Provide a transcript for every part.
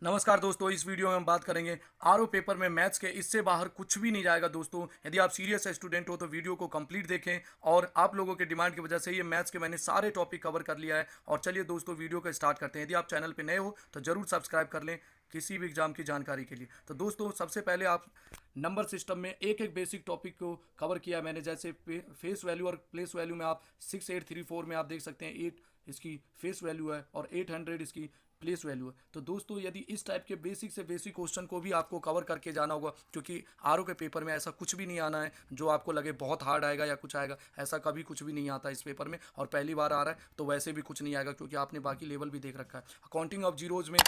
नमस्कार दोस्तों, इस वीडियो में हम बात करेंगे आरओ पेपर में मैथ्स के। इससे बाहर कुछ भी नहीं जाएगा दोस्तों। यदि आप सीरियस स्टूडेंट हो तो वीडियो को कंप्लीट देखें। और आप लोगों के डिमांड की वजह से ये मैथ्स के मैंने सारे टॉपिक कवर कर लिया है। और चलिए दोस्तों, वीडियो को स्टार्ट करते हैं। यदि आप चैनल पर नए हो तो जरूर सब्सक्राइब कर लें किसी भी एग्जाम की जानकारी के लिए। तो दोस्तों, सबसे पहले आप नंबर सिस्टम में एक एक बेसिक टॉपिक को कवर किया है मैंने। जैसे फेस वैल्यू और प्लेस वैल्यू में आप 6834 में आप देख सकते हैं 8 इसकी फेस वैल्यू है और 800 इसकी प्लेस वैल्यू है। तो दोस्तों, यदि इस टाइप के बेसिक से बेसिक क्वेश्चन को भी आपको कवर करके जाना होगा, क्योंकि आरओ के पेपर में ऐसा कुछ भी नहीं आना है जो आपको लगे बहुत हार्ड आएगा या कुछ आएगा। ऐसा कभी कुछ भी नहीं आता इस पेपर में, और पहली बार आ रहा है तो वैसे भी कुछ नहीं आएगा, क्योंकि आपने बाकी लेवल भी देख रखा है। अकाउंटिंग ऑफ जीरोज में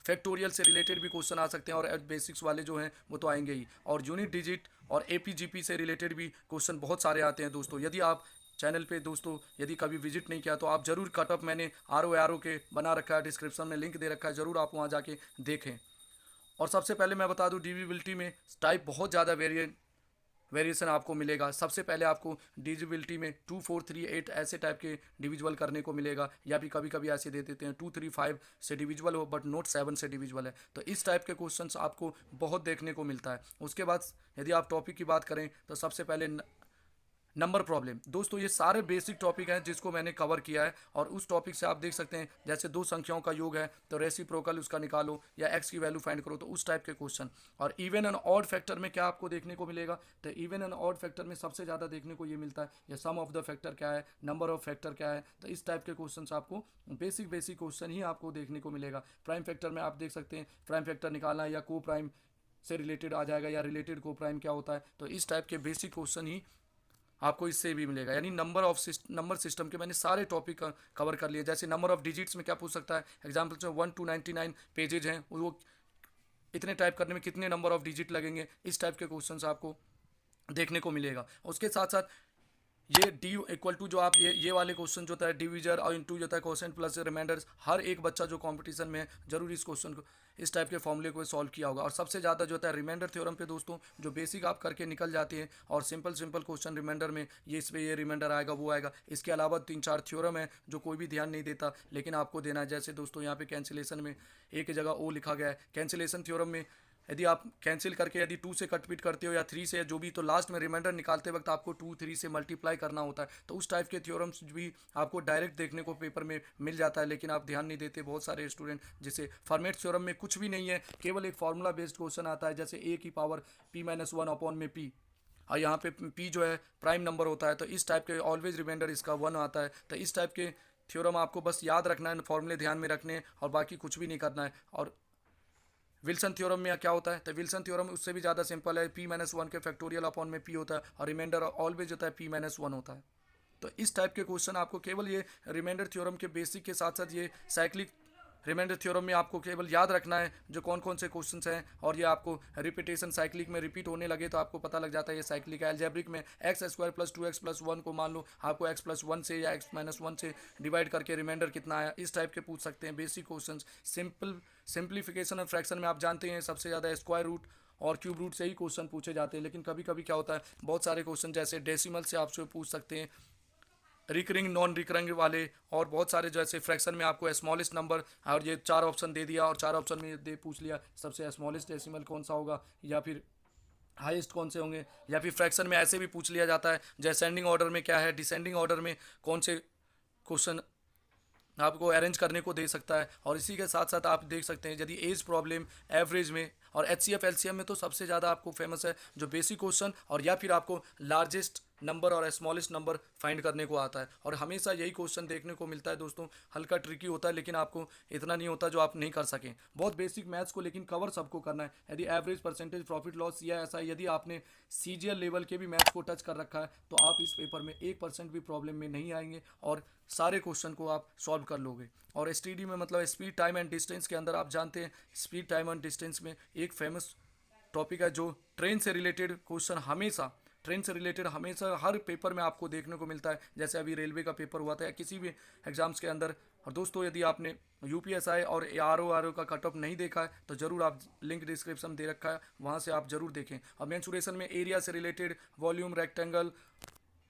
फैक्टोरियल से रिलेटेड भी क्वेश्चन आ सकते हैं, और बेसिक्स वाले जो हैं वो तो आएंगे ही। और यूनिट डिजिट और एपीजीपी से रिलेटेड भी क्वेश्चन बहुत सारे आते हैं दोस्तों। यदि आप चैनल पे दोस्तों यदि कभी विजिट नहीं किया तो आप जरूर कटअप मैंने आर ओ के बना रखा है, डिस्क्रिप्शन में लिंक दे रखा है, जरूर आप वहाँ जाके देखें। और सबसे पहले मैं बता दूं, डिविजिबिलिटी में टाइप बहुत ज़्यादा वेरिएशन आपको मिलेगा। सबसे पहले आपको डिविजिबिलिटी में 2 4 3 8 ऐसे टाइप के डिविजिबल करने को मिलेगा, या भी कभी कभी ऐसे दे देते हैं 2 3 5 से डिविजिबल हो बट नोट 7 से डिविजिबल है। तो इस टाइप के क्वेश्चंस आपको बहुत देखने को मिलता है। उसके बाद यदि आप टॉपिक की बात करें तो सबसे पहले नंबर प्रॉब्लम। दोस्तों, ये सारे बेसिक टॉपिक हैं जिसको मैंने कवर किया है। और उस टॉपिक से आप देख सकते हैं, जैसे दो संख्याओं का योग है तो रेसिप्रोकल उसका निकालो या एक्स की वैल्यू फाइंड करो, तो उस टाइप के क्वेश्चन। और इवन एंड ऑड फैक्टर में क्या आपको देखने को मिलेगा, तो इवन एंड ऑड फैक्टर में सबसे ज़्यादा देखने को ये मिलता है, या सम ऑफ द फैक्टर क्या है, नंबर ऑफ फैक्टर क्या है। तो इस टाइप के क्वेश्चन आपको बेसिक बेसिक क्वेश्चन ही आपको देखने को मिलेगा। प्राइम फैक्टर में आप देख सकते हैं प्राइम फैक्टर निकालना है, या को प्राइम से रिलेटेड आ जाएगा, या रिलेटेड को प्राइम क्या होता है। तो इस टाइप के बेसिक क्वेश्चन ही आपको इससे भी मिलेगा। यानी नंबर सिस्टम के मैंने सारे टॉपिक कवर कर लिए। जैसे नंबर ऑफ डिजिट्स में क्या पूछ सकता है, एग्जाम्पल्स में 1 to 99 पेजेज हैं, वो इतने टाइप करने में कितने नंबर ऑफ डिजिट लगेंगे, इस टाइप के क्वेश्चंस आपको देखने को मिलेगा। उसके साथ साथ ये डी इक्वल टू जो आप ये वाले क्वेश्चन जो होता है डिविजर और इनटू जो होता है क्वेश्चन प्लस रिमाइंडर्स, हर एक बच्चा जो कंपटीशन में है जरूर इस क्वेश्चन को इस टाइप के फॉर्मूले को सॉल्व किया होगा। और सबसे ज़्यादा जो होता है रिमाइंडर थ्योरम पे दोस्तों, जो बेसिक आप करके निकल जाते हैं, और सिंपल सिंपल क्वेश्चन रिमाइंडर में ये इस पर ये रिमाइंडर आएगा वो आएगा। इसके अलावा 3 4 थ्योरम है जो कोई भी ध्यान नहीं देता, लेकिन आपको देना है। जैसे दोस्तों यहाँ पे कैंसिलेशन में एक जगह ओ लिखा गया है। कैंसिलेशन थ्योरम में यदि आप कैंसिल करके यदि 2 से कटपिट करते हो या 3 से, जो भी, तो लास्ट में रिमाइंडर निकालते वक्त आपको 2 3 से मल्टीप्लाई करना होता है। तो उस टाइप के थ्योरम्स भी आपको डायरेक्ट देखने को पेपर में मिल जाता है, लेकिन आप ध्यान नहीं देते बहुत सारे स्टूडेंट। जिसे फॉर्मेट थ्योरम में कुछ भी नहीं है, केवल एक फार्मूला बेस्ड क्वेश्चन आता है, जैसे ए की पावर p-1 अपॉन में p, और यहाँ पे p जो है प्राइम नंबर होता है। तो इस टाइप के ऑलवेज रिमाइंडर इसका 1 आता है। तो इस टाइप के थ्योरम आपको बस याद रखना है, फॉर्मूले ध्यान में रखने हैं, और बाकी कुछ भी नहीं करना है। और विल्सन थ्योरम में क्या होता है, तो विल्सन थ्योरम उससे भी ज़्यादा सिंपल है। p-1 के फैक्टोरियल अपॉन में p होता है, और रिमाइंडर ऑलवेज होता है p-1 होता है। तो इस टाइप के क्वेश्चन आपको केवल ये रिमाइंडर थ्योरम के बेसिक के साथ साथ ये साइक्लिक रिमाइंडर थ्योरम में आपको केवल याद रखना है जो कौन कौन से क्वेश्चंस हैं। और ये आपको रिपीटेशन साइक्लिक में रिपीट होने लगे तो आपको पता लग जाता है ये साइक्लिक है। एल्जेब्रिक में x square plus 2x plus 1 को मान लो आपको x प्लस 1 से या x-1 से डिवाइड करके रिमाइंडर कितना आया, इस टाइप के पूछ सकते हैं बेसिक क्वेश्चन। सिंप्लीफिकेशन और फ्रैक्शन में आप जानते हैं सबसे ज़्यादा स्क्वायर रूट और क्यूब रूट से ही क्वेश्चन पूछे जाते हैं। लेकिन कभी कभी क्या होता है, बहुत सारे क्वेश्चन जैसे डेसिमल से आपसे पूछ सकते हैं, रिकरिंग नॉन रिकरिंग वाले, और बहुत सारे जैसे फ्रैक्शन में आपको स्मॉलेस्ट नंबर, और ये 4 ऑप्शन दे दिया और 4 ऑप्शन में दे पूछ लिया सबसे स्मॉलेस्ट डेसिमल कौन सा होगा, या फिर हाईएस्ट कौन से होंगे। या फिर फ्रैक्शन में ऐसे भी पूछ लिया जाता है जैसे असेंडिंग ऑर्डर में क्या है, डिसेंडिंग ऑर्डर में कौन से क्वेश्चन आपको अरेंज करने को दे सकता है। और इसी के साथ साथ आप देख सकते हैं यदि एज प्रॉब्लम एवरेज में और HCF LCM में तो सबसे ज़्यादा आपको फेमस है जो बेसिक क्वेश्चन, और या फिर आपको लार्जेस्ट नंबर और स्मॉलेस्ट नंबर फाइंड करने को आता है। और हमेशा यही क्वेश्चन देखने को मिलता है दोस्तों। हल्का ट्रिकी होता है, लेकिन आपको इतना नहीं होता जो आप नहीं कर सकें। बहुत बेसिक मैथ्स को लेकिन कवर सबको करना है। यदि एवरेज, परसेंटेज, प्रॉफिट लॉस या ऐसा यदि आपने CGL लेवल के भी मैथ्स को टच कर रखा है तो आप इस पेपर में 1% भी प्रॉब्लम में नहीं आएंगे, और सारे क्वेश्चन को आप सॉल्व कर लोगे। और STD में मतलब स्पीड टाइम एंड डिस्टेंस के अंदर आप जानते हैं स्पीड टाइम एंड डिस्टेंस में एक फेमस टॉपिक है जो ट्रेन से रिलेटेड क्वेश्चन हमेशा हर पेपर में आपको देखने को मिलता है। जैसे अभी रेलवे का पेपर हुआ था या किसी भी एग्जाम्स के अंदर। और दोस्तों, यदि आपने UPSI और RO का कट ऑफ नहीं देखा है तो ज़रूर आप लिंक डिस्क्रिप्शन दे रखा है, वहाँ से आप ज़रूर देखें। और मेंसुरेशन में एरिया से रिलेटेड, वॉल्यूम, रेक्टेंगल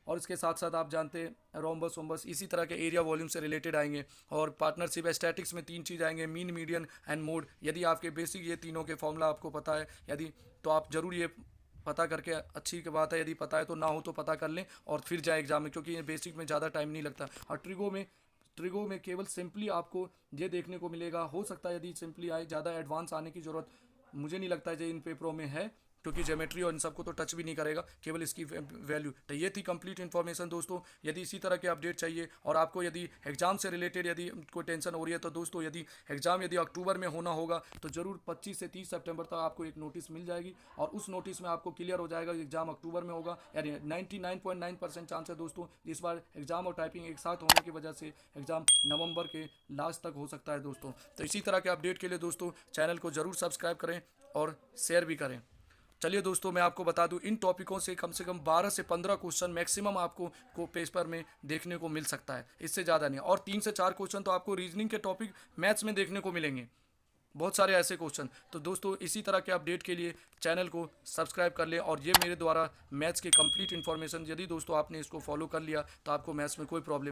और इसके साथ साथ आप जानते हैं रोम्बस वोम्बस इसी तरह के एरिया वॉल्यूम से रिलेटेड आएंगे। और पार्टनरशिप स्टैटिक्स में 3 चीज़ आएंगे, मीन, मीडियन एंड मोड। यदि आपके बेसिक ये तीनों के फॉर्मूला आपको पता है यदि, तो आप जरूर ये पता करके, अच्छी की बात है, यदि पता है तो, ना हो तो पता कर लें और फिर जाए एग्जाम में, क्योंकि ये बेसिक में ज़्यादा टाइम नहीं लगता। और ट्रिगो में केवल सिंपली आपको ये देखने को मिलेगा, हो सकता है यदि सिंपली आए, ज़्यादा एडवांस आने की ज़रूरत मुझे नहीं लगता है जो इन पेपरों में है, क्योंकि ज्योमेट्री और इन सबको तो टच भी नहीं करेगा, केवल इसकी वैल्यू। तो ये थी कंप्लीट इन्फॉर्मेशन दोस्तों। यदि इसी तरह के अपडेट चाहिए और आपको यदि एग्जाम से रिलेटेड यदि कोई टेंशन हो रही है, तो दोस्तों यदि एग्जाम यदि अक्टूबर में होना होगा तो ज़रूर 25 से 30 सितंबर तक आपको एक नोटिस मिल जाएगी, और उस नोटिस में आपको क्लियर हो जाएगा एग्जाम अक्टूबर में होगा। यानी 99.9% चांस है दोस्तों इस बार एग्जाम और टाइपिंग एक साथ होने की वजह से एग्जाम नवंबर के लास्ट तक हो सकता है दोस्तों। तो इसी तरह के अपडेट के लिए दोस्तों चैनल को ज़रूर सब्सक्राइब करें और शेयर भी करें। चलिए दोस्तों, मैं आपको बता दूं इन टॉपिकों से कम 12 से 15 क्वेश्चन मैक्सिमम आपको पेपर में देखने को मिल सकता है, इससे ज़्यादा नहीं। और 3 से 4 क्वेश्चन तो आपको रीजनिंग के टॉपिक मैथ्स में देखने को मिलेंगे, बहुत सारे ऐसे क्वेश्चन। तो दोस्तों इसी तरह के अपडेट के लिए चैनल को सब्सक्राइब कर लें। और ये मेरे द्वारा मैथ्स के कंप्लीट इन्फॉर्मेशन, यदि दोस्तों आपने इसको फॉलो कर लिया तो आपको मैथ्स में कोई प्रॉब्लम